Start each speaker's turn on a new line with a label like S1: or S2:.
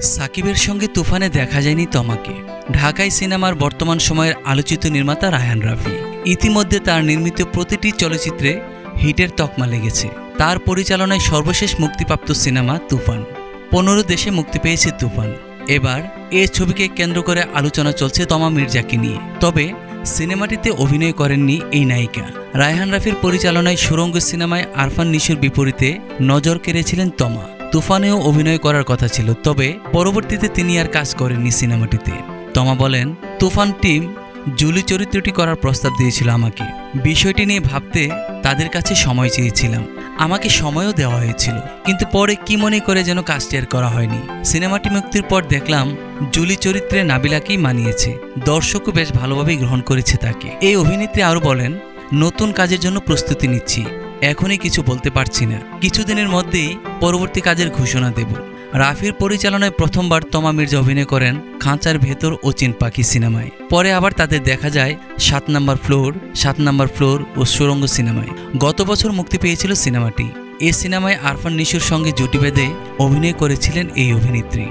S1: সাকিবের সঙ্গে তুফানে দেখা যায়নি তমাকে। ঢাকাই সিনেমার বর্তমান সময়ের আলোচিত নির্মাতা রায়হান রাফি। ইতিমধ্যে তার নির্মিত প্রতিটি চলচ্চিত্রে হিটের তকমা লেগেছে। তার পরিচালনায় সর্বশেষ মুক্তিপ্রাপ্ত সিনেমা তুফান। 15 দেশে মুক্তি পেয়েছে তুফান। এবার এ ছবিকে কেন্দ্র করে আলোচনা চলছে তমা মির্জাকে নিয়ে। তবে সিনেমাটিতে অভিনয় করেননি এই নায়িকা। রায়হান রাফির পরিচালনায় সুরঙ্গ সিনেমায় আরফান নিশোর বিপরীতে নজর কেড়েছিলেন তমা। তুফানেও অভিনয় করার কথা ছিল, তবে পরবর্তীতে তিনি আর কাজ করেননি সিনেমাটিতে। তমা বলেন, তুফান টিম জুলি চরিত্রটি করার প্রস্তাব দিয়েছিল আমাকে। বিষয়টি নিয়ে ভাবতে তাদের কাছে সময় চেয়েছিলাম। আমাকে সময়ও দেওয়া হয়েছিল, কিন্তু পরে কি মনে করে যেন কাজটি আর করা হয়নি। সিনেমাটি মুক্তির পর দেখলাম জুলি চরিত্রে নাবিলাকেই মানিয়েছে। দর্শকও বেশ ভালোভাবেই গ্রহণ করেছে তাকে। এই অভিনেত্রী আরও বলেন, নতুন কাজের জন্য প্রস্তুতি নিচ্ছি, এখনই কিছু বলতে পারছি না। কিছুদিনের মধ্যেই পরবর্তী কাজের ঘোষণা দেব। রাফির পরিচালনায় প্রথমবার তমা মির্জা অভিনয় করেন খাঁচার ভেতর ও চিন পাখি সিনেমায়। পরে আবার তাদের দেখা যায় 7 নম্বর ফ্লোর ও সুরঙ্গ সিনেমায়। গত বছর মুক্তি পেয়েছিল সিনেমাটি। এই সিনেমায় আরফান নিশোর সঙ্গে জুটি বেঁধে অভিনয় করেছিলেন এই অভিনেত্রী।